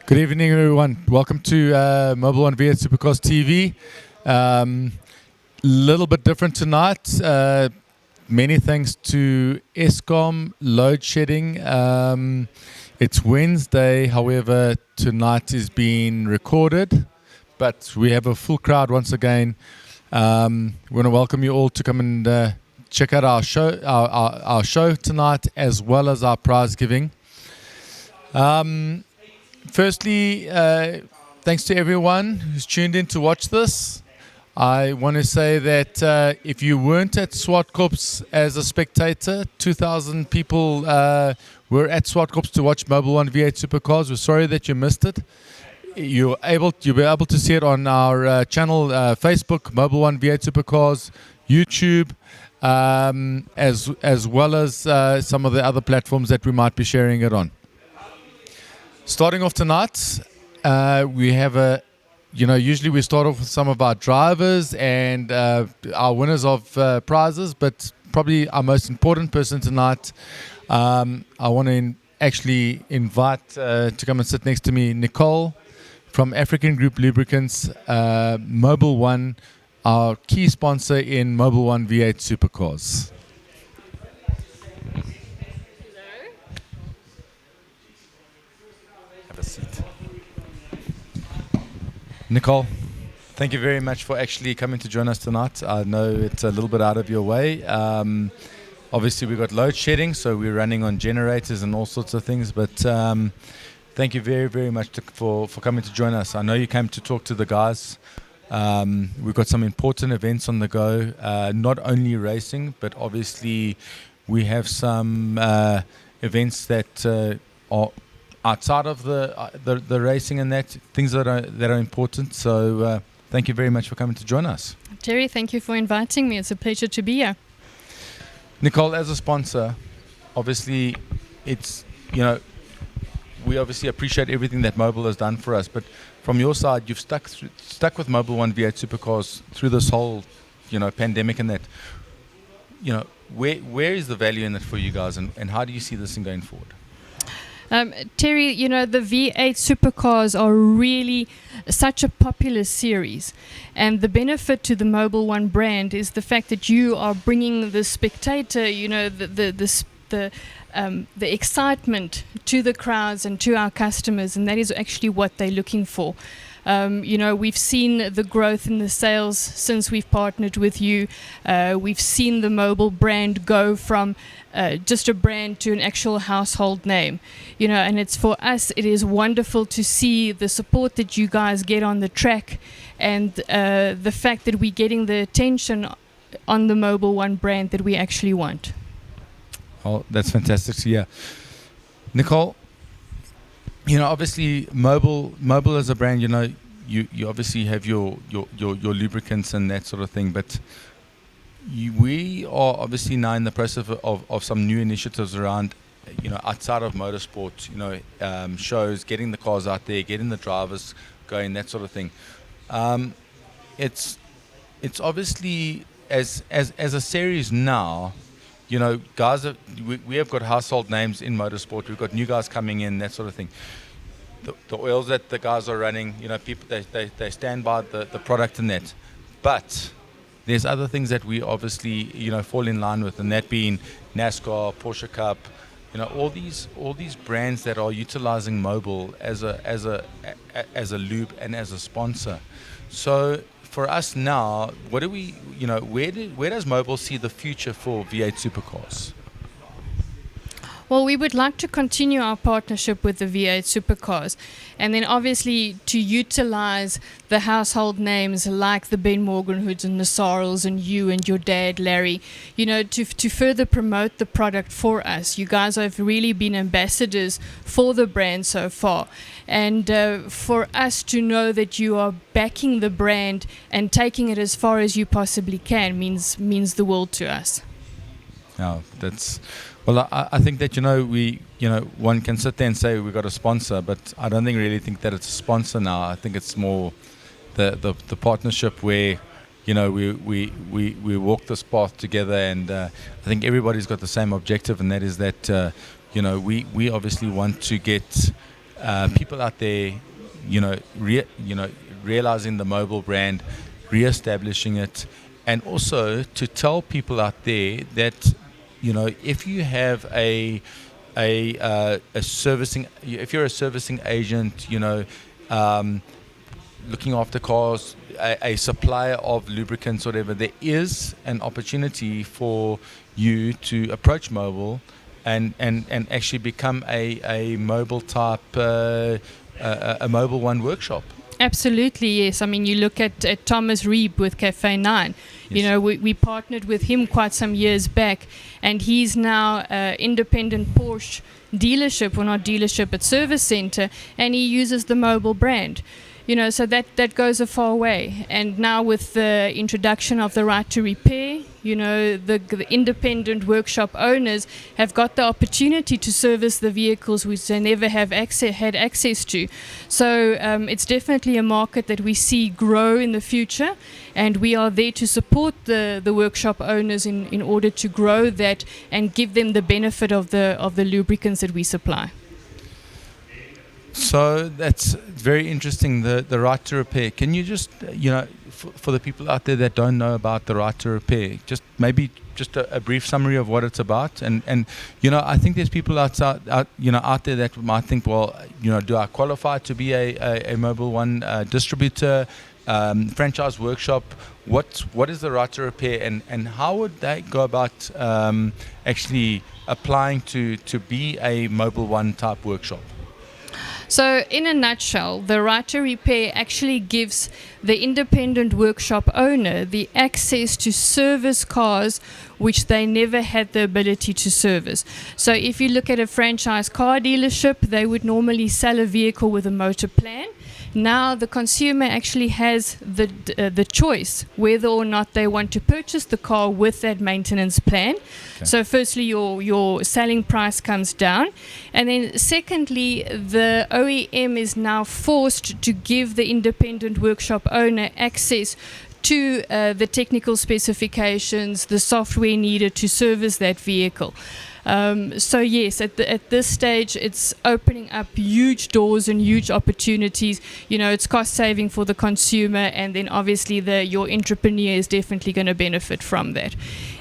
Good evening, everyone. Welcome to Mobil 1 V8 Supercars TV. Little bit different tonight. Many thanks to Eskom load shedding. It's Wednesday, however, tonight is being recorded, but we have a full crowd once again. We want to welcome you all to come and check out our show, our show tonight, as well as our prize giving. Firstly, thanks to everyone who's tuned in to watch this. I want to say that if you weren't at Zwartkops as a spectator, 2,000 people were at Zwartkops to watch Mobil 1 V8 Supercars. We're sorry that you missed it. You'll be able to see it on our channel, Facebook, Mobil 1 V8 Supercars, YouTube, as well as some of the other platforms that we might be sharing it on. Starting off tonight, we have usually we start off with some of our drivers and our winners of prizes, but probably our most important person tonight, I want to actually invite to come and sit next to me, Nicole from African Group Lubricants, Mobil 1, our key sponsor in Mobil 1 V8 Supercars. Have a seat. Nicole, thank you very much for actually coming to join us tonight. I know it's a little bit out of your way. Obviously, we got load shedding, so we're running on generators and all sorts of things. But thank you very, very much for coming to join us. I know you came to talk to the guys. We've got some important events on the go, not only racing, but obviously we have some events that are outside of the racing and that things that are important. So thank you very much for coming to join us. Terry, thank you for inviting me. It's a pleasure to be here. Nicole, as a sponsor, obviously it's, we obviously appreciate everything that Mobil has done for us, but from your side, you've stuck with Mobil 1 V8 Supercars through this whole, pandemic and that. Where is the value in it for you guys, and how do you see this thing going forward? Terry, the V8 Supercars are really such a popular series, and the benefit to the Mobil 1 brand is the fact that you are bringing the spectator, the excitement to the crowds and to our customers, and that is actually what they're looking for. We've seen the growth in the sales since we've partnered with you. We've seen the Mobil brand go from just a brand to an actual household name. And it's for us, it is wonderful to see the support that you guys get on the track, and the fact that we're getting the attention on the Mobil 1 brand that we actually want. Oh, that's fantastic to hear. Nicole, obviously Mobil as a brand, you obviously have your lubricants and that sort of thing, but we are obviously now in the process of some new initiatives around, outside of motorsport, shows, getting the cars out there, getting the drivers going, that sort of thing. It's obviously as a series now, guys, we have got household names in motorsport. We've got new guys coming in, that sort of thing. The oils that the guys are running, people they stand by the product and that. But there's other things that we obviously fall in line with, and that being NASCAR, Porsche Cup, all these brands that are utilizing Mobil as a lube and as a sponsor. So for us now, where does Mobil see the future for V8 Supercars? Well, we would like to continue our partnership with the V8 Supercars, and then obviously to utilize the household names like the Ben Morgenroods and the Sarles and you and your dad, Larry, to further promote the product for us. You guys have really been ambassadors for the brand so far. And for us to know that you are backing the brand and taking it as far as you possibly can means the world to us. Oh, that's... Well, I think that, one can sit there and say we've got a sponsor, but I don't really think that it's a sponsor now. I think it's more the partnership where, we walk this path together, and I think everybody's got the same objective, and that is that, we obviously want to get people out there, realizing the Mobil brand, re-establishing it, and also to tell people out there that, if you have a servicing, if you're a servicing agent, looking after cars, a supplier of lubricants, whatever, there is an opportunity for you to approach Mobil and actually become a Mobil type, a Mobil One workshop. Absolutely, yes. I mean, you look at Thomas Reeb with Cafe 9. Yes. We partnered with him quite some years back, and he's now independent Porsche dealership, well, not dealership, but service center, and he uses the Mobil brand. So that goes a far way. And now with the introduction of the right to repair, the independent workshop owners have got the opportunity to service the vehicles which they never had access to. So it's definitely a market that we see grow in the future, and we are there to support the workshop owners in order to grow that and give them the benefit of the lubricants that we supply. So that's very interesting, the right to repair. Can you just, for the people out there that don't know about the right to repair, just maybe just a brief summary of what it's about? And I think there's people out there that might think, well, do I qualify to be a Mobil One distributor, franchise workshop? What is the right to repair, and how would they go about actually applying to be a Mobil One type workshop? So in a nutshell, the right to repair actually gives the independent workshop owner the access to service cars which they never had the ability to service. So if you look at a franchise car dealership, they would normally sell a vehicle with a motor plan. Now the consumer actually has the choice whether or not they want to purchase the car with that maintenance plan. Okay. So firstly, your selling price comes down, and then secondly, the OEM is now forced to give the independent workshop owner access to the technical specifications, the software needed to service that vehicle. So yes, at this stage, it's opening up huge doors and huge opportunities. It's cost saving for the consumer, and then obviously your entrepreneur is definitely going to benefit from that.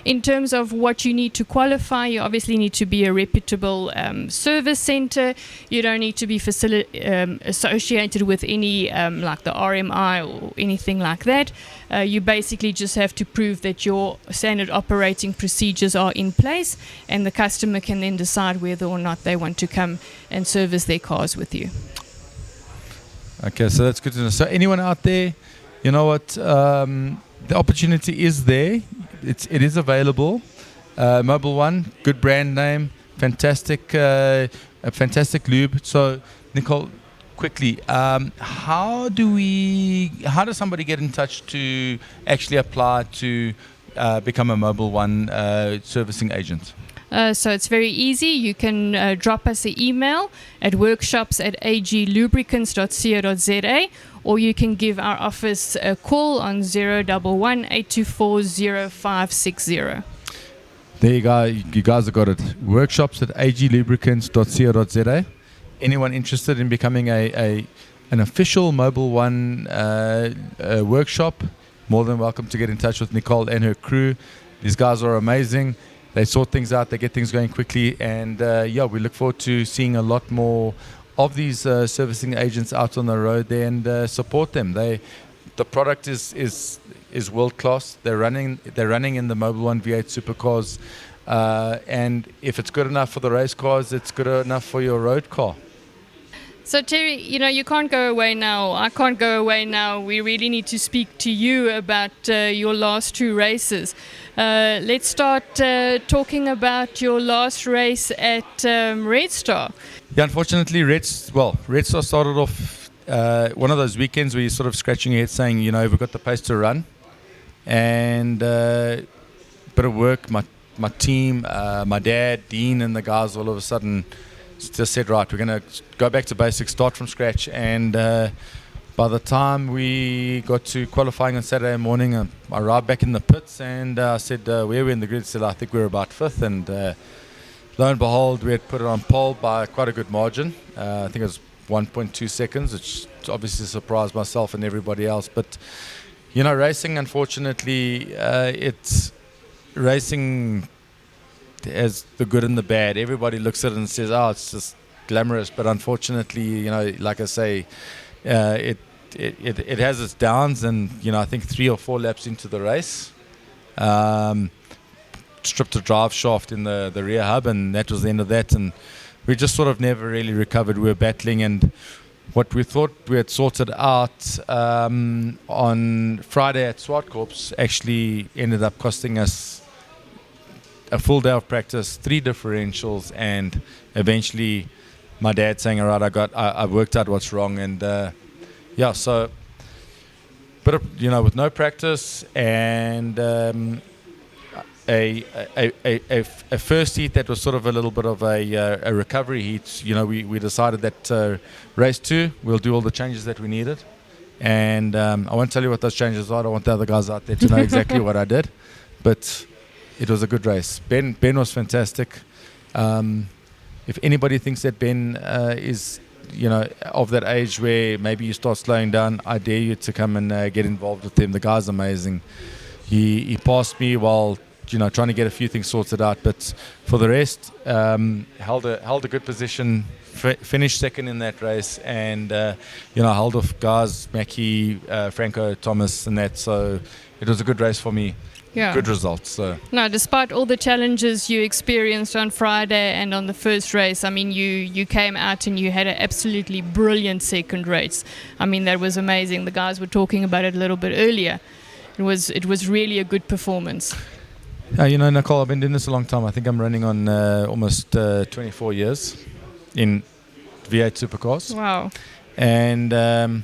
In terms of what you need to qualify, you obviously need to be a reputable service center. You don't need to be associated with any like the RMI or anything like that. You basically just have to prove that your standard operating procedures are in place, and the customer can then decide whether or not they want to come and service their cars with you. Okay, so that's good to know. So anyone out there, you know what, the opportunity is there. It is available. Mobil One, good brand name, fantastic, a fantastic lube. So Nicole, quickly, how does somebody get in touch to actually apply to become a Mobil One servicing agent? So it's very easy. You can drop us an email at workshops@aglubricants.co.za, or you can give our office a call on 011 824 0560. There you go. You guys have got it. Workshops@aglubricants.co.za. Anyone interested in becoming an official Mobil One workshop, more than welcome to get in touch with Nicole and her crew. These guys are amazing. They sort things out, they get things going quickly, and we look forward to seeing a lot more of these servicing agents out on the road there, and support them. The product is world class. They're running in the Mobil One V8 Supercars, and if it's good enough for the race cars, it's good enough for your road car. So Terry, you can't go away now. I can't go away now. We really need to speak to you about your last two races. Let's start talking about your last race at Red Star. Yeah, unfortunately, Red Star started off one of those weekends where you're sort of scratching your head saying, we've got the pace to run. And bit of work, my team, my dad, Dean, and the guys all of a sudden just said, right, we're going to go back to basics, start from scratch. And by the time we got to qualifying on Saturday morning, I arrived back in the pits, and I said, where are we in the grid? Said, I think we're about fifth. And lo and behold, we had put it on pole by quite a good margin. I think it was 1.2 seconds, which obviously surprised myself and everybody else. But, you know, racing, unfortunately, it's racing has the good and the bad. Everybody looks at it and says, oh, it's just glamorous. But unfortunately, you know, like I say, it has its downs. And, you know, I think 3 or 4 laps into the race, stripped a drive shaft in the rear hub, and that was the end of that. And we just sort of never really recovered. We were battling, and what we thought we had sorted out on Friday at Zwartkops actually ended up costing us a full day of practice, 3 differentials, and eventually my dad saying, all right, I worked out what's wrong. And yeah, so but you know, with no practice and a first heat that was sort of a little bit of a recovery heat, you know, we decided that race 2 we'll do all the changes that we needed. And I won't tell you what those changes are. I don't want the other guys out there to know exactly what I did, but it was a good race. Ben was fantastic. If anybody thinks that Ben is, you know, of that age where maybe you start slowing down, I dare you to come and get involved with him. The guy's amazing. He passed me while, you know, trying to get a few things sorted out, but for the rest, held a good position, finished second in that race, and you know, held off guys, Mackie, Franco, Thomas, and that. So it was a good race for me. Yeah. Good results. So. No, despite all the challenges you experienced on Friday and on the first race, I mean, you came out and you had an absolutely brilliant second race. I mean, that was amazing. The guys were talking about it a little bit earlier. It was really a good performance. You know, Nicole, I've been doing this a long time. I think I'm running on almost 24 years in V8 Supercars. Wow. And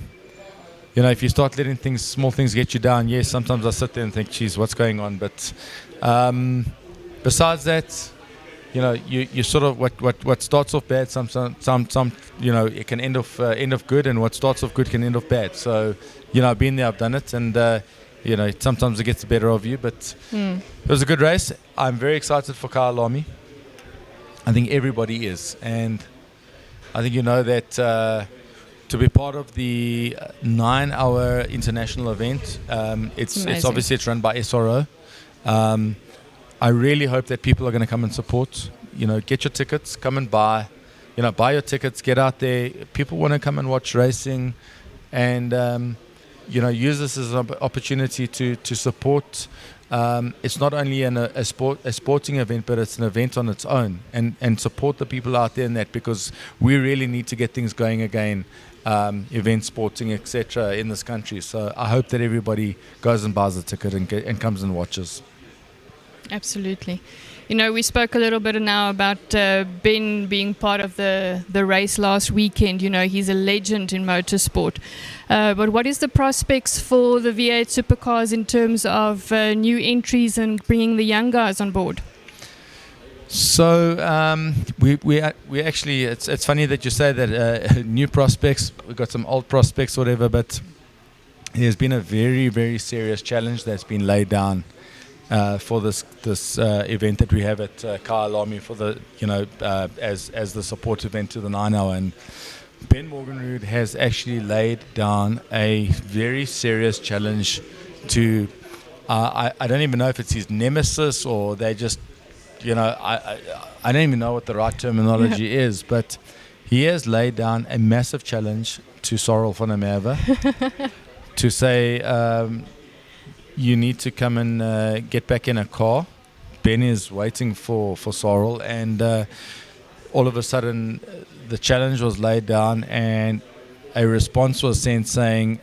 you know, if you start letting small things get you down, yes, sometimes I sit there and think, geez, what's going on? But besides that, you know, you sort of what starts off bad, some you know, it can end off good, and what starts off good can end off bad. So, you know, I've been there, I've done it, and you know, sometimes it gets the better of you. But it was a good race. I'm very excited for Kyalami. I think everybody is, and I think you know that. To be part of the 9-hour international event, it's obviously it's run by SRO. I really hope that people are going to come and support. You know, get your tickets, come and buy. You know, buy your tickets, get out there. People want to come and watch racing, and you know, use this as an opportunity to support. It's not only a sporting event, but it's an event on its own, and support the people out there in that, because we really need to get things going again. Event sporting, etc. in this country. So I hope that everybody goes and buys a ticket and comes and watches. Absolutely. You know, we spoke a little bit now about Ben being part of the race last weekend. You know, he's a legend in motorsport. But what is the prospects for the V8 Supercars in terms of new entries and bringing the young guys on board? So we actually, it's funny that you say that new prospects. We've got some old prospects, whatever, but there's been a very, very serious challenge that's been laid down for this event that we have at Kyalami for the, you know, as the support event to the 9-hour. And Ben Morgenrood has actually laid down a very serious challenge to. I don't even know if it's his nemesis or they just. You know, I don't even know what the right terminology is, but he has laid down a massive challenge to Sorrel van der Merwe to say, you need to come and get back in a car. Ben is waiting for Sorrel, and all of a sudden the challenge was laid down and a response was sent saying,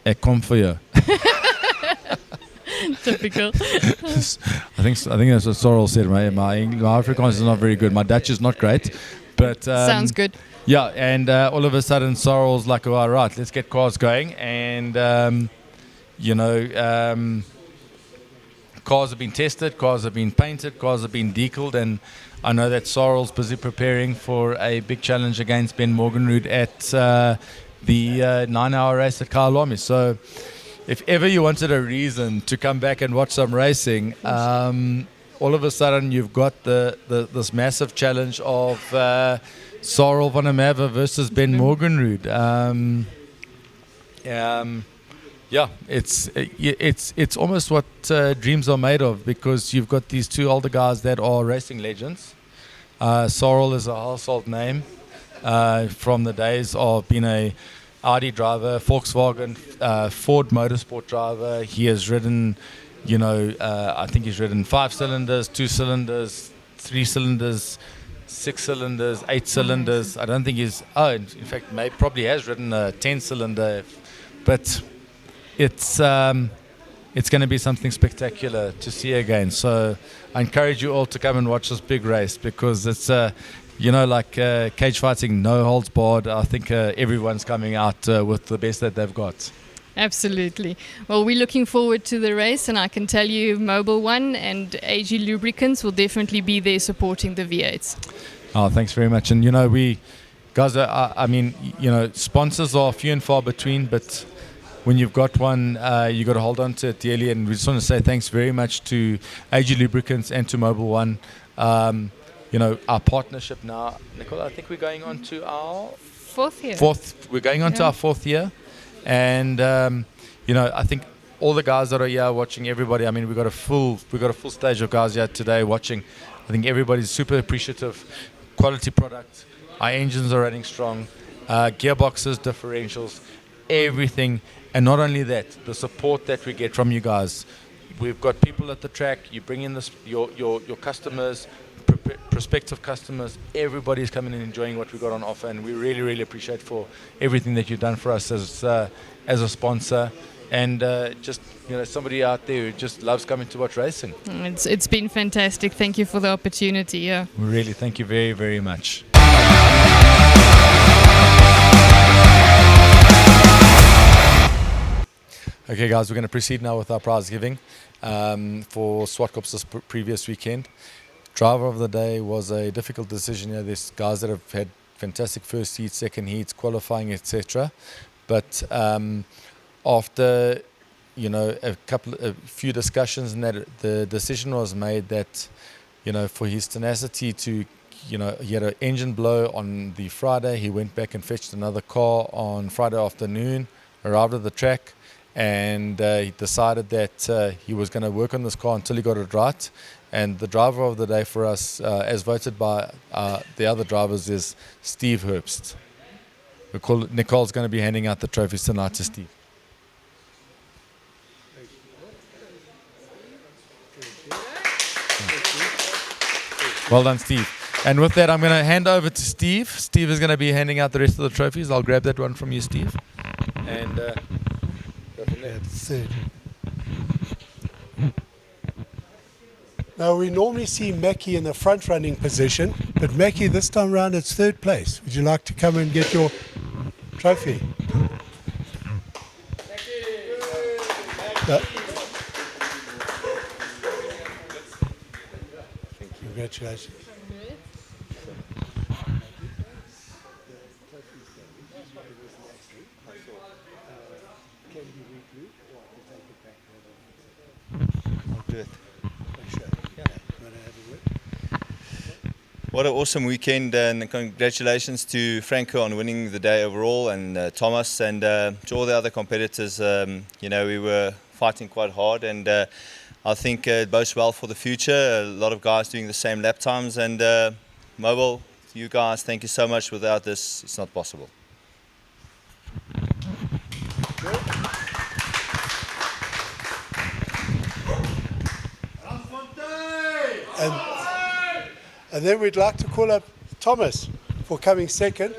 "Ek kom vir jou." Typical. I think that's what Sorrel said. My Afrikaans is not very good. My Dutch is not great, but sounds good. Yeah, and all of a sudden Sorrel's like, "All right, let's get cars going." And you know, cars have been tested, cars have been painted, cars have been decaled, and I know that Sorrel's busy preparing for a big challenge against Ben Morgenrood at the 9-hour race at Kyalami. So. If ever you wanted a reason to come back and watch some racing, all of a sudden you've got this massive challenge of Sarel van der Merwe versus Ben Morgenrood. Yeah, it's almost what dreams are made of, because you've got these two older guys that are racing legends. Sarel is a household name from the days of being a Audi driver, Volkswagen, Ford Motorsport driver. He has ridden, I think he's ridden 5 cylinders, 2 cylinders, 3 cylinders, 6 cylinders, 8 cylinders. I don't think he's, in fact, probably has ridden a 10 cylinder, but it's going to be something spectacular to see again. So I encourage you all to come and watch this big race, because it's like cage fighting, no holds barred. I think everyone's coming out with the best that they've got. Absolutely. Well, we're looking forward to the race, and I can tell you Mobil 1 and AG Lubricants will definitely be there supporting the V8s. Oh, thanks very much. And, we guys, sponsors are few and far between, but when you've got one, you got to hold on to it dearly. And we just want to say thanks very much to AG Lubricants and to Mobil 1. Our partnership now, Nicole, I think we're going on to our fourth year. We're going on to our 4th year. And, I think all the guys that are here watching, everybody, we've got a full stage of guys here today watching. I think everybody's super appreciative. Quality product. Our engines are running strong. Gearboxes, differentials, everything. And not only that, the support that we get from you guys. We've got people at the track. You bring in your customers, prospective customers. Everybody's coming and enjoying what we got on offer, and we really, really appreciate for everything that you've done for us as a sponsor. And somebody out there who just loves coming to watch racing. It's been fantastic. Thank you for the opportunity. Yeah. Really, thank you very, very much. Okay, guys, we're going to proceed now with our prize giving for Zwartkops this previous weekend. Driver of the day was a difficult decision. There's guys that have had fantastic first heats, second heats, qualifying, etc. But after a few discussions, and that the decision was made that for his tenacity to he had an engine blow on the Friday. He went back and fetched another car on Friday afternoon, arrived at the track, and he decided that he was going to work on this car until he got it right. And the driver of the day for us, as voted by the other drivers, is Steve Herbst. Nicole's going to be handing out the trophies tonight to Steve. Well done, Steve. And with that, I'm going to hand over to Steve. Steve is going to be handing out the rest of the trophies. I'll grab that one from you, Steve. And go from there. Third. Now, we normally see Mackie in the front running position, but Mackie, this time around, it's 3rd place. Would you like to come and get your trophy? Congratulations. What an awesome weekend, and congratulations to Franco on winning the day overall, and Thomas, and to all the other competitors. We were fighting quite hard, and I think it bodes well for the future. A lot of guys doing the same lap times, and Mobil, you guys, thank you so much. Without this, it's not possible. And then we'd like to call up Thomas for coming second.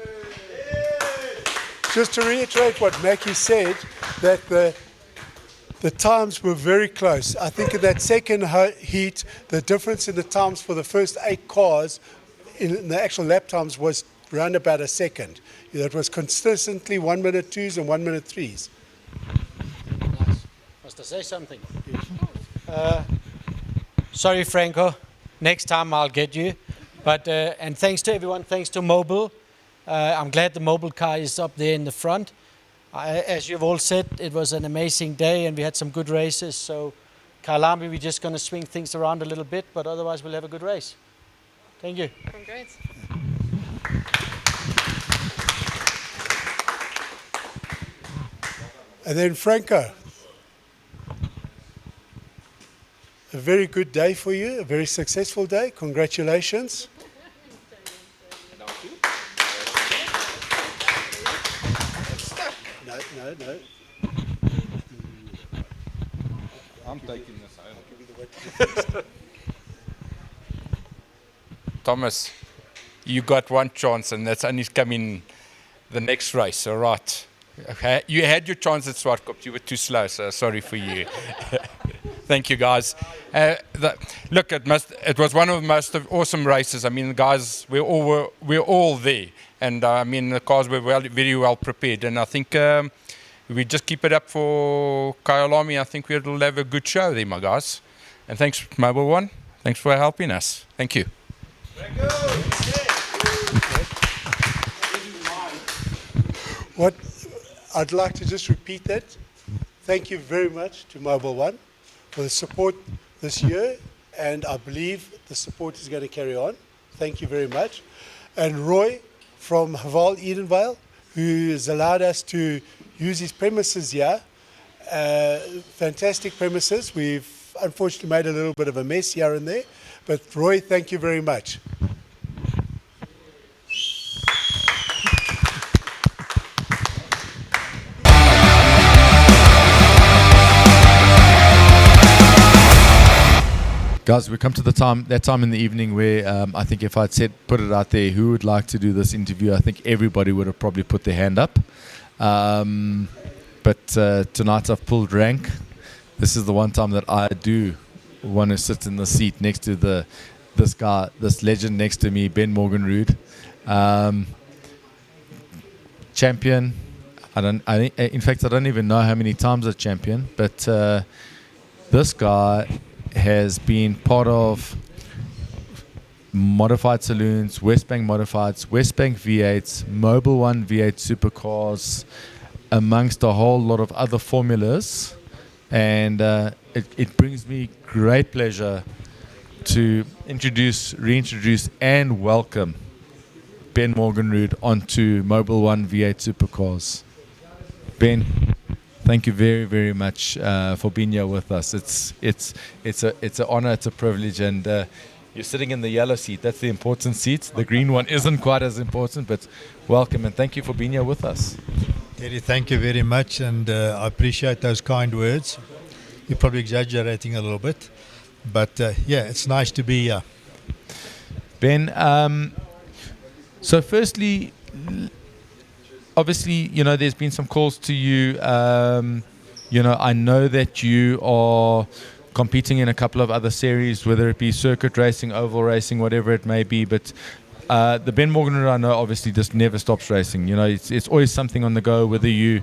Just to reiterate what Mackie said, that the times were very close. I think in that second heat, the difference in the times for the first 8 cars in the actual lap times was around about a second. It was consistently 1 minute 2s and 1 minute 3s. Nice. Must I say something? Sorry, Franco. Next time I'll get you. But and thanks to everyone. Thanks to Mobil. I'm glad the Mobil car is up there in the front. As you've all said, it was an amazing day, and we had some good races. So Kyalami, we're just going to swing things around a little bit, but otherwise we'll have a good race. Thank you. Congrats. And then Franco, a very good day for you, a very successful day. Congratulations. No. I'm taking this home. Thomas, you got one chance, and that's only coming the next race, all right? Okay. You had your chance at Zwartkops. You were too slow, so sorry for you. Thank you, guys. Look, it was one of the most awesome races. I mean, the guys, we're all there, and I mean, the cars were very well prepared, and I think we just keep it up for Kyalami. I think we'll have a good show there, my guys. And thanks, Mobil One. Thanks for helping us. Thank you. What I'd like to just repeat that. Thank you very much to Mobil One for the support this year, and I believe the support is going to carry on. Thank you very much. And Roy from Haval Edenvale, who has allowed us to use his premises here. Fantastic premises. We've unfortunately made a little bit of a mess here and there, but Roy, thank you very much. Guys, we come to that time in the evening where I think if I'd put it out there, who would like to do this interview, I think everybody would have probably put their hand up. But tonight I've pulled rank. This is the one time that I do want to sit in the seat next to this legend next to me, Ben Morgenrood. Champion. In fact, I don't even know how many times a champion, but this guy has been part of modified saloons, Westbank Modifieds, Westbank V8s, Mobil One V8 Supercars, amongst a whole lot of other formulas. And it brings me great pleasure to reintroduce and welcome Ben Morgenrood onto Mobil One V8 Supercars. Ben, thank you very, very much for being here with us. It's an honor, it's a privilege, and you're sitting in the yellow seat. That's the important seat. The green one isn't quite as important, but welcome and thank you for being here with us. Terry, thank you very much, and I appreciate those kind words. You're probably exaggerating a little bit, but yeah, it's nice to be here. Ben, so firstly, obviously, you know, there's been some calls to you. You know, I know that you are competing in a couple of other series, whether it be circuit racing, oval racing, whatever it may be. But the Ben Morgenrood I know obviously just never stops racing. You know, it's always something on the go, whether you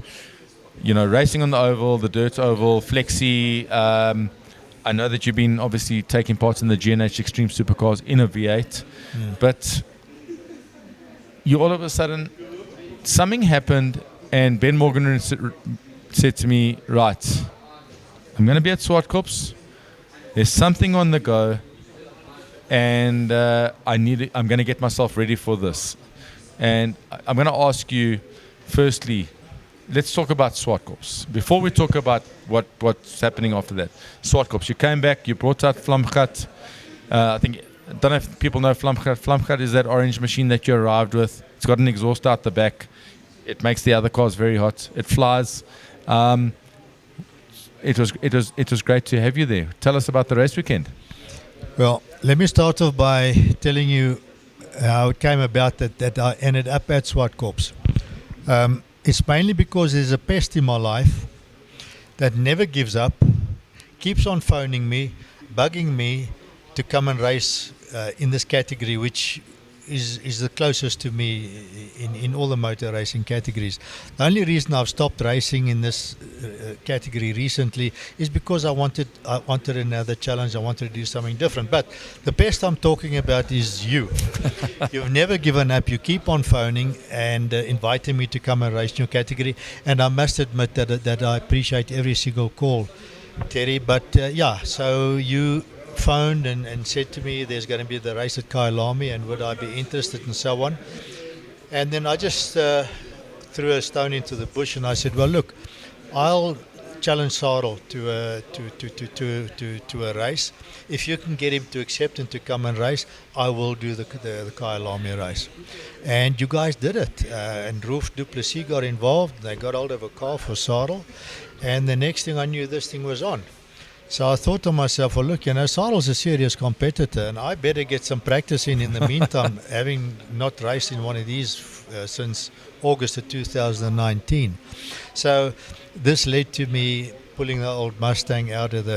know, racing on the oval, the dirt oval, flexi. I know that you've been obviously taking part in the G&H Extreme Supercars in a V8. But you all of a sudden, something happened, and Ben Morgenrood said to me, right, I'm going to be at Zwartkops. There's something on the go, and I'm going to get myself ready for this. And I'm going to ask you, firstly, let's talk about Zwartkops. Before we talk about what's happening after that. Zwartkops, you came back, you brought out Vlamgat. I don't know if people know Vlamgat. Vlamgat is that orange machine that you arrived with. It's got an exhaust out the back. It makes the other cars very hot. It flies. It was great to have you there. Tell us about the race weekend. Well, let me start off by telling you how it came about that I ended up at Zwartkops. It's mainly because there's a pest in my life that never gives up, keeps on phoning me, bugging me to come and race in this category, which is the closest to me in all the motor racing categories. The only reason I've stopped racing in this category recently is because I wanted another challenge. I wanted to do something different. But the best I'm talking about is you. You've never given up. You keep on phoning and inviting me to come and race in your category. And I must admit that I appreciate every single call Terry. But yeah, so you phoned and said to me there's going to be the race at Kyalami and would I be interested and so on. And then I just threw a stone into the bush and I said, well, look, I'll challenge Sarel to a race. If you can get him to accept and to come and race, I will do the Kyalami race. And you guys did it. And Roelf du Plessis got involved. They got hold of a car for Sarel. And the next thing I knew, this thing was on. So I thought to myself, well, look, Sarel's a serious competitor, and I better get some practice in the meantime, having not raced in one of these since August of 2019. So this led to me pulling the old Mustang out of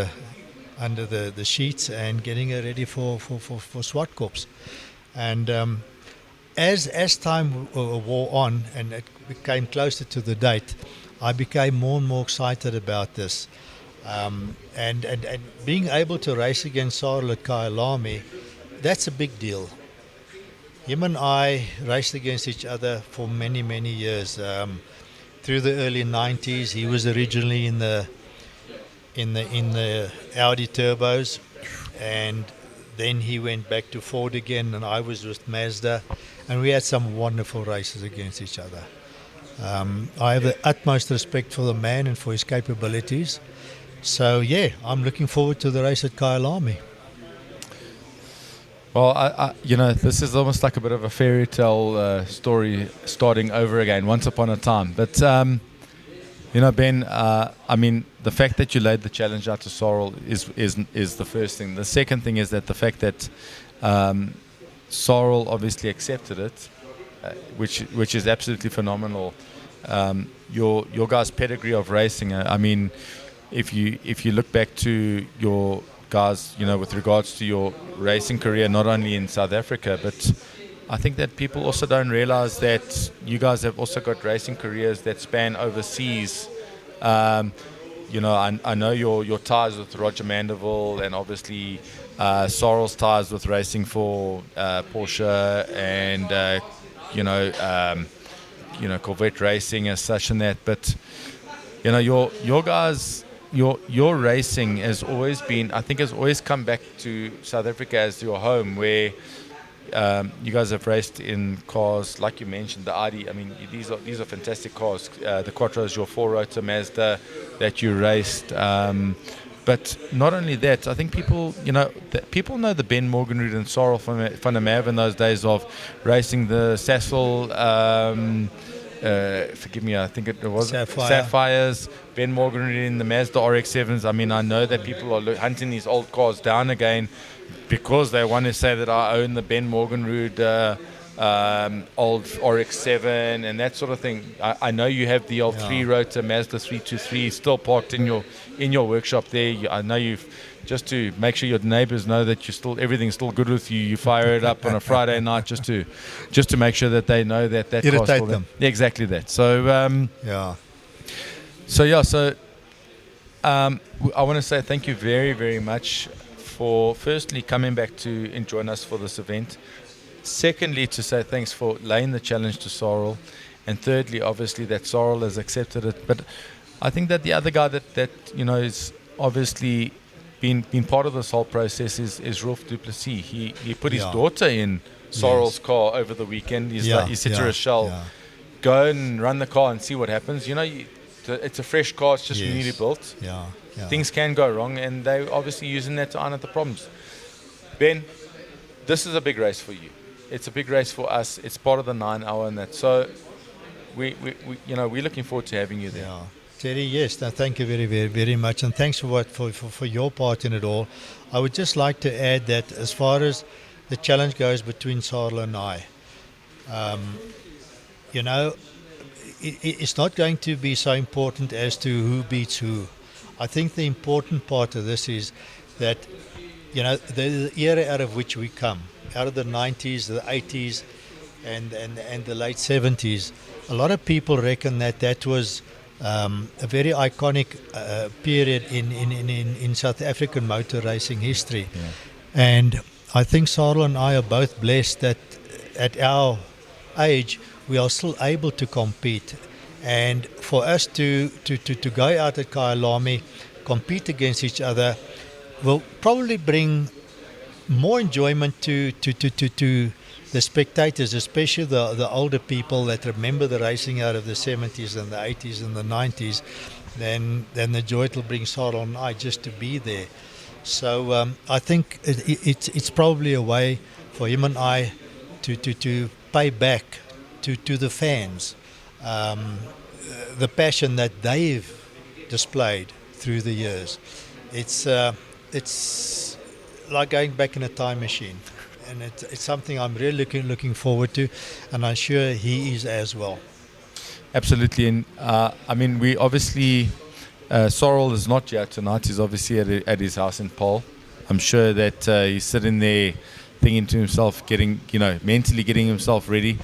under the sheets and getting it ready for Zwartkops. And as time wore on and it became closer to the date, I became more and more excited about this. And being able to race against Sarel at Kyalami, that's a big deal. Him and I raced against each other for many, many years. Through the early 90s, he was originally in the Audi turbos, and then he went back to Ford again, and I was with Mazda, and we had some wonderful races against each other. I have the utmost respect for the man and for his capabilities. So yeah, I'm looking forward to the race at Kyalami. Well, this is almost like a bit of a fairy tale story starting over again, once upon a time. But, Ben, I mean, the fact that you laid the challenge out to Sarel is the first thing. The second thing is that the fact that Sarel obviously accepted it, which is absolutely phenomenal. Your guys' pedigree of racing, I mean, if you look back to your guys, with regards to your racing career, not only in South Africa, but I think that people also don't realize that you guys have also got racing careers that span overseas. I know your ties with Roger Mandeville and obviously Sarel's ties with racing for Porsche and Corvette racing as such and that, but your guys. Your racing has always come back to South Africa as your home, where you guys have raced in cars like you mentioned, the Audi. I mean, these are fantastic cars. The Quattros, your 4-rotor Mazda that you raced. But not only that, I think people know the Ben Morgenrood and Sarel van der Merwe in those days of racing the Sasol. Forgive me, I think it was Sapphires, Ben Morgenrood in the Mazda RX-7s. I mean, I know that people are hunting these old cars down again because they want to say that I own the Ben Morgenrood old RX-7 and that sort of thing. I know you have the old 3-rotor Mazda 323 still parked in your workshop there. I know you've, just to make sure your neighbors know that everything's still good with you. You fire it up on a Friday night just to make sure that they know that car's irritate still them. Yeah, exactly that. So I want to say thank you very, very much for firstly coming back and join us for this event. Secondly, to say thanks for laying the challenge to Sarel, and thirdly, obviously that Sarel has accepted it. But I think that the other guy that is obviously been part of this whole process is Roelf du Plessis. He put his daughter in Sarel's car over the weekend. He said to Rochelle, go and run the car and see what happens. It's a fresh car, it's just newly built. Things can go wrong, and they're obviously using that to iron out the problems. Ben, this is a big race for you. It's a big race for us. It's part of the 9-hour and that. So we're looking forward to having you there. Yeah. Terry, yes, thank you very, very, very much, and thanks for your part in it all. I would just like to add that as far as the challenge goes between Sarel and I, it's not going to be so important as to who beats who. I think the important part of this is that, the era out of which we come, out of the 90s, the 80s, and the late 70s, a lot of people reckon that was a very iconic period in South African motor racing history. Yeah. And I think Sarel and I are both blessed that at our age we are still able to compete. And for us to go out at Kyalami, compete against each other will probably bring more enjoyment to the spectators, especially the older people that remember the racing out of the 70s and the 80s and the 90s, than the joy it will bring Sarah and I just to be there. So I think it's probably a way for him and I to pay back to the fans the passion that they've displayed through the years. It's like going back in a time machine, and it's something I'm really looking forward to, and I'm sure he is as well. Absolutely, and I mean, we obviously, Sorrel is not here tonight. He's obviously at his house in Paarl. I'm sure that he's sitting there thinking to himself, mentally getting himself ready.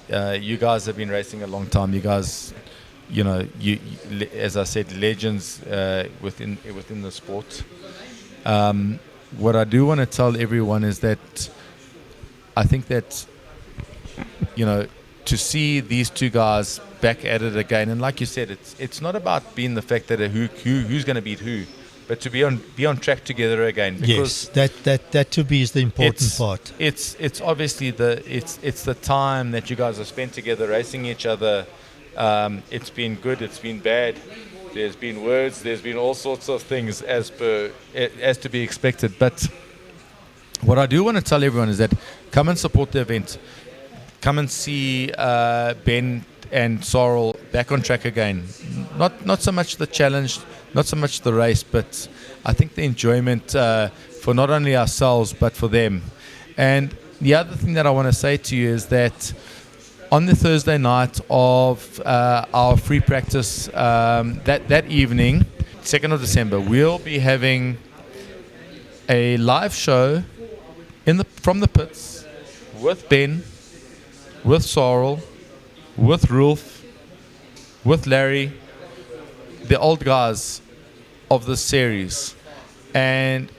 You guys have been racing a long time. You guys, you as I said, legends within the sport. What I do want to tell everyone is that I think that, to see these two guys back at it again, and like you said, it's not about being the fact that who's going to beat who, but to be on track together again. Because yes, that to me is the important part. It's obviously it's the time that you guys have spent together racing each other. It's been good, it's been bad. There's been words, there's been all sorts of things as to be expected. But what I do want to tell everyone is that come and support the event. Come and see Ben and Sorrel back on track again. Not so much the challenge, not so much the race, but I think the enjoyment for not only ourselves but for them. And the other thing that I want to say to you is that on the Thursday night of our free practice, that evening, 2nd of December, we'll be having a live show from the pits with Ben, with Sorrel, with Roelf, with Larry, the old guys of the series. And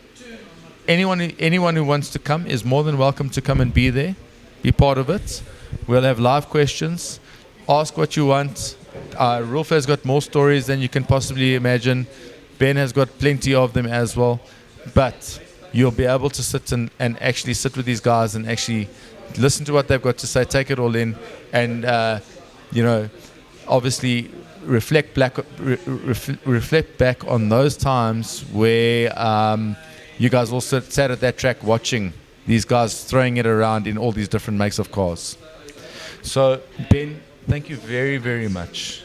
anyone who wants to come is more than welcome to come and be there, be part of it. We'll have live questions. Ask what you want. Roelf has got more stories than you can possibly imagine. Ben has got plenty of them as well. But you'll be able to sit and actually sit with these guys and actually listen to what they've got to say, take it all in, and obviously reflect back on those times where you guys all sat at that track watching these guys throwing it around in all these different makes of cars. So, Ben, thank you very, very much.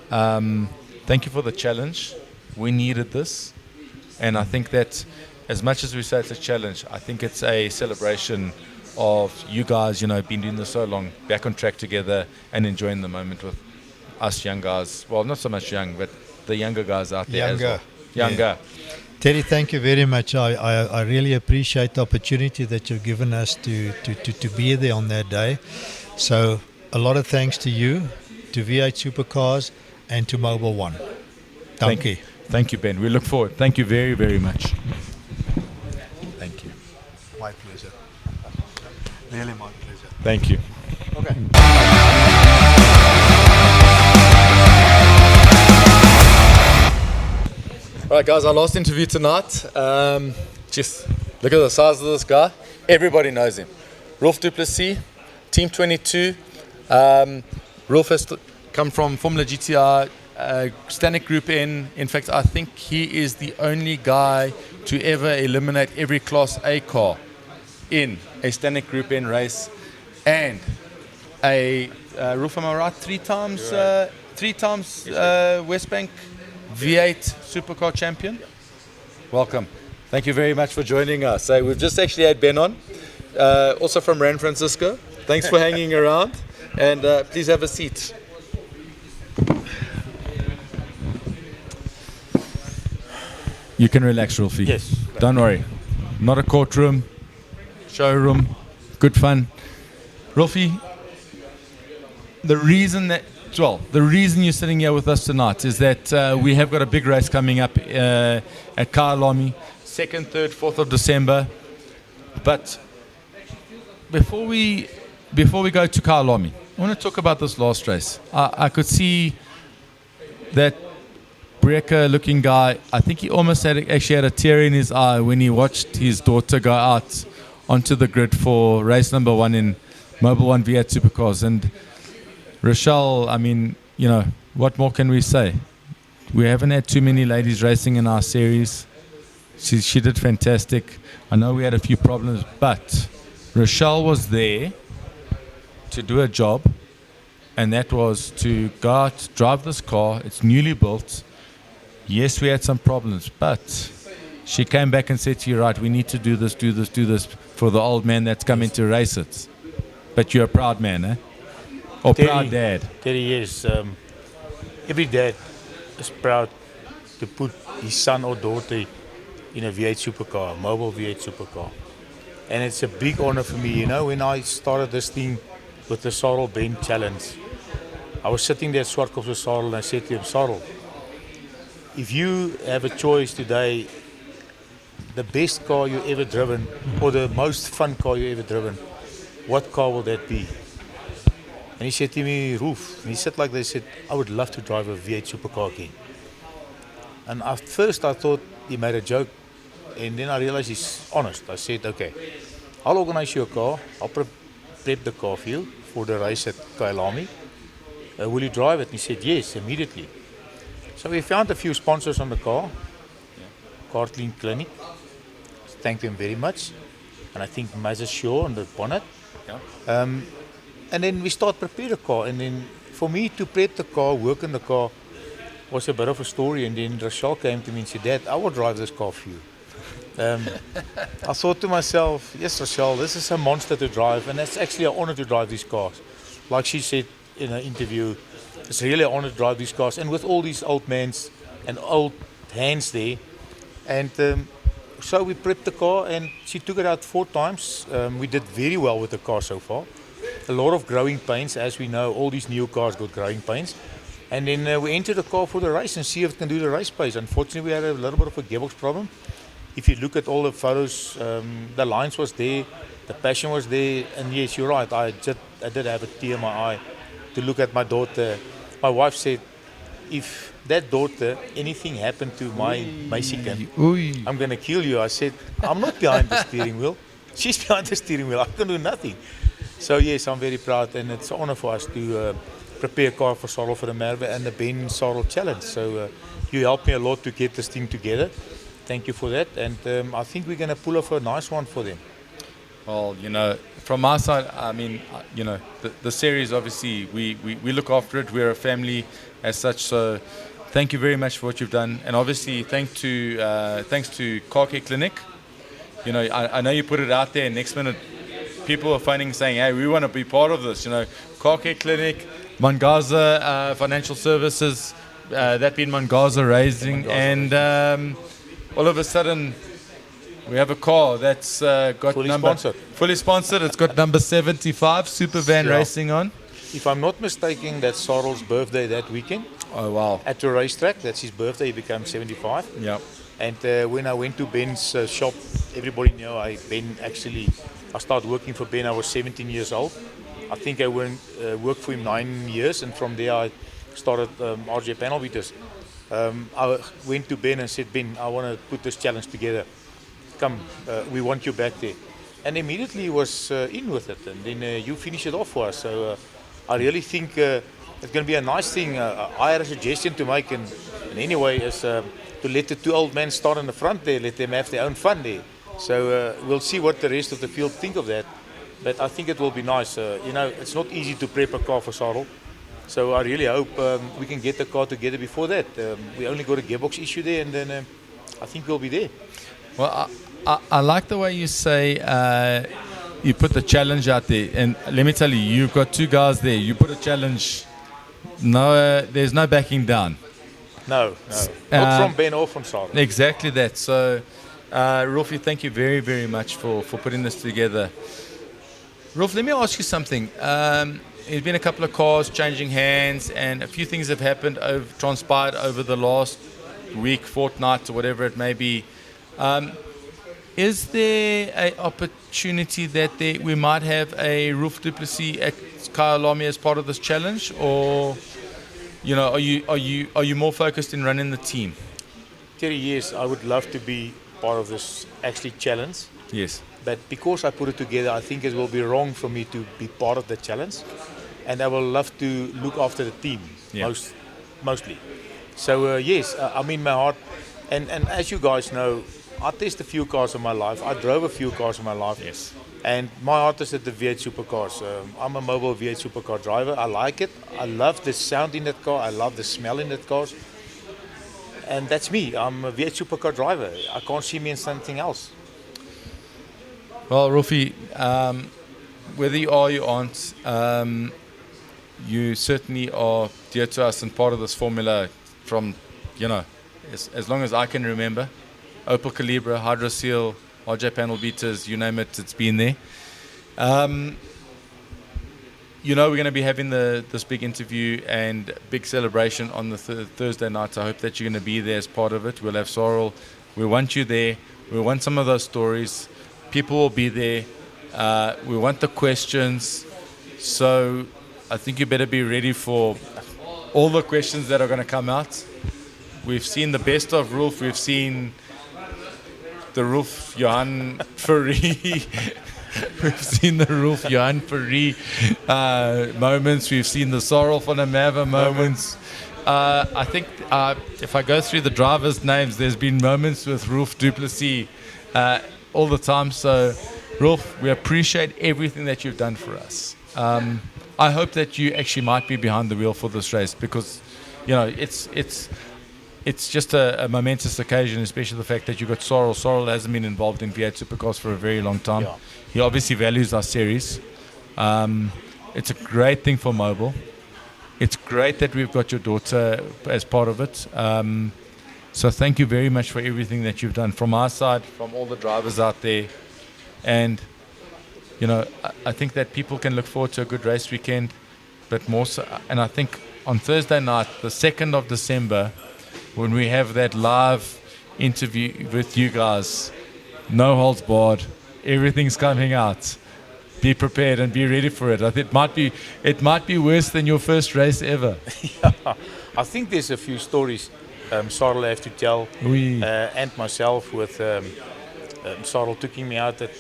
Thank you for the challenge. We needed this. And I think that as much as we say it's a challenge, I think it's a celebration of you guys, been doing this so long, back on track together and enjoying the moment with us young guys. Well, not so much young, but the younger guys out there. Younger. Yeah. Terry, thank you very much. I really appreciate the opportunity that you've given us to be there on that day. So a lot of thanks to you, to V8 Supercars, and to Mobil 1. Thank you. Thank you, Ben. We look forward. Thank you very, very much. Thank you. My pleasure. Really my pleasure. Thank you. Okay. All right, guys, our last interview tonight. Just look at the size of this guy. Everybody knows him. Roelf du Plessis, Team 22. Roelf has come from Formula GTR, Standard Group N. In fact, I think he is the only guy to ever eliminate every Class A car in a Standard Group N race. And Roelf, am I right? Three times West Bank V8 Supercar champion. Welcome. Thank you very much for joining us. So we've just actually had Ben on, also from San Francisco. Thanks for hanging around, and please have a seat. You can relax, Roelfie. Yes. Don't worry. Not a courtroom, showroom, good fun. Roelfie, the reason you're sitting here with us tonight is that we have got a big race coming up at Kyalami, 2nd, 3rd, 4th of December. But before we go to Kyalami, I want to talk about this last race. I could see that breaker-looking guy. I think he almost actually had a tear in his eye when he watched his daughter go out onto the grid for race number 1 in Mobil 1 V8 Supercars. And Rochelle, I mean, you know, what more can we say? We haven't had too many ladies racing in our series. She did fantastic. I know we had a few problems, but Rochelle was there to do a job, and that was to go out, drive this car. It's newly built. Yes, we had some problems, but she came back and said to you, right, we need to do this for the old man that's coming to race it. But you're a proud man, eh? Or proud dad. Terry, yes. Every dad is proud to put his son or daughter in a V8 supercar, a Mobil V8 supercar. And it's a big honor for me. You know, when I started this thing with the Sarel Bend Challenge, I was sitting there at Zwartkops with Sarel and I said to him, Sarel, if you have a choice today, the best car you ever driven or the most fun car you ever driven, what car will that be? And he said to me, Roelf. And he said like this, he said, I would love to drive a V8 supercar again. And at first I thought he made a joke, and then I realized he's honest. I said, okay, I'll organize you a car, I'll prep the car for you for the race at Kyalami. Will you drive it? And he said, yes, immediately. So we found a few sponsors on the car. Car Clean Clinic. Thank them very much. And I think Mazza Shaw on the bonnet. And then we start prepare the car. And then for me to prep the car, work in the car, was a bit of a story. And then Rochelle came to me and said, Dad, I will drive this car for you. I thought to myself, yes, Rochelle, this is a monster to drive. And it's actually an honor to drive these cars. Like she said in an interview, it's really an honor to drive these cars. And with all these old men and old hands there. And so we prepped the car and she took it out 4 times. We did very well with the car so far. A lot of growing pains, as we know, all these new cars got growing pains. And then we entered the car for the race and see if it can do the race pace. Unfortunately, we had a little bit of a gearbox problem. If you look at all the photos, the lines was there, the passion was there. And yes, you're right, I did have a tear in my eye to look at my daughter. My wife said, if that daughter, anything happened to my Mexican, I'm going to kill you. I said, I'm not behind the steering wheel. She's behind the steering wheel. I can do nothing. So yes, I'm very proud, and it's an honor for us to prepare a car for Sarel for the Merwe and the Ben Sarel Challenge. So you helped me a lot to get this thing together. Thank you for that, and I think we're going to pull off a nice one for them. Well, you know, from my side, I mean, you know, the series, obviously, we look after it. We're a family as such, so thank you very much for what you've done. And obviously, thanks to Car Care Clinic. You know, I know you put it out there, and next minute, people are phoning saying, hey, we want to be part of this. You know, Car Care Clinic, Mangaza Financial Services, that being Mangaza Raising, and all of a sudden, we have a car that's got fully sponsored. It's got number 75 Super Van Racing on. If I'm not mistaken, that's Sarel's birthday that weekend. Oh wow! At the racetrack, that's his birthday. He became 75. Yeah. And when I went to Ben's shop, everybody knew I started working for Ben. I was 17 years old. I think I worked for him 9 years, and from there I started RJ Panel Beaters. I went to Ben and said, Ben, I want to put this challenge together. Come, we want you back there. And immediately he was in with it, and then you finish it off for us. So I really think it's going to be a nice thing. I had a suggestion to make, and anyway, is to let the 2 old men start in the front there, let them have their own fun there. So we'll see what the rest of the field think of that. But I think it will be nice. You know, it's not easy to prep a car for Sarel. So I really hope we can get the car together before that. We only got a gearbox issue there, and then I think we'll be there. Well, I like the way you say you put the challenge out there. And let me tell you, you've got 2 guys there. You put a challenge. No, there's no backing down. No. Not from Ben or from Sarel. Exactly that. So, Roelf, thank you very, very much for putting this together. Roelf, let me ask you something. There's been a couple of cars changing hands, and a few things have happened, transpired over the last week, fortnight, or whatever it may be. Is there an opportunity that we might have a Roelf du Plessis at Kyalami as part of this challenge, or You know, are you more focused in running the team? Terry, yes, I would love to be part of this actually challenge. Yes. But because I put it together, I think it will be wrong for me to be part of the challenge. And I will love to look after the team, Yeah. mostly. So yes, I'm in my heart. And as you guys know, I tested a few cars in my life. I drove a few cars in my life. Yes. And my heart is at the V8 Supercars. I'm a Mobil V8 Supercar driver. I like it. I love the sound in that car. I love the smell in that car. And that's me. I'm a V8 Supercar driver. I can't see me in something else. Well, Roelfie, whether you are or you aren't, you certainly are dear to us and part of this formula from, you know, as long as I can remember. Opel Calibra, Hydro Seal, RJ panel beaters, you name it, it's been there. You know, we're going to be having this big interview and big celebration on the Thursday night. I hope that you're going to be there as part of it. We'll have Sorrel. We want you there. We want some of those stories. People will be there. We want the questions. So I think you better be ready for all the questions that are going to come out. We've seen the best of Roelf. We've seen the Roelf Johan Fourie. We've seen the Roelf Johan Fourie moments. We've seen the Sorrel van der Merwe moments. I think if I go through the drivers' names, there's been moments with Roelf du Plessis all the time. So, Roelf, we appreciate everything that you've done for us. I hope that you actually might be behind the wheel for this race because, you know, it's just a momentous occasion, especially the fact that you've got Sorrel. Sorrel hasn't been involved in V8 Supercars for a very long time. Yeah. He obviously values our series. It's a great thing for Mobil. It's great that we've got your daughter as part of it. So thank you very much for everything that you've done from our side, from all the drivers out there. And, you know, I think that people can look forward to a good race weekend, but more so, and I think on Thursday night, the 2nd of December, when we have that live interview with you guys, no holds barred, everything's coming out. Be prepared and be ready for it. I think it might be worse than your first race ever. Yeah, I think there's a few stories Sarel have to tell, Oui. and myself with Sarel taking me out at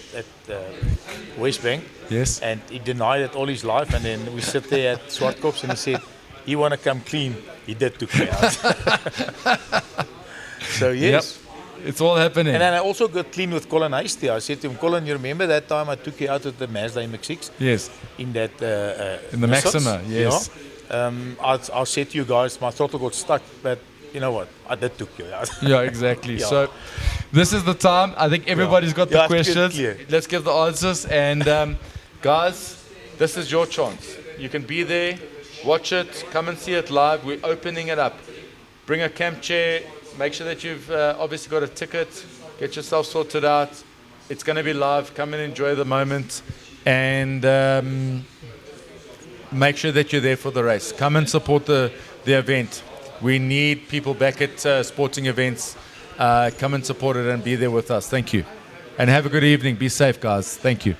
West Bank. Yes. And he denied it all his life, and then we sit there at Zwartkops and he said, "You want to come clean?" He did took me out. So yes. Yep. It's all happening. And then I also got clean with Colin Hasty. I said to him, "Colin, you remember that time I took you out with the Mazda MX-6? Yes. In that In the Maxima, yes. Yeah? I said to you guys, my throttle got stuck, but you know what? I did took you out." Yeah, exactly. Yeah. So this is the time. I think everybody's got the Yeah, it's questions. clear. Let's give the answers. And guys, this is your chance. You can be there, watch it, come and see it live. We're opening it up. Bring a camp chair. Make sure that you've obviously got a ticket. Get yourself sorted out. It's going to be live. Come and enjoy the moment. And make sure that you're there for the race. Come and support the event. We need people back at sporting events. Come and support it and be there with us. Thank you. And have a good evening. Be safe, guys. Thank you.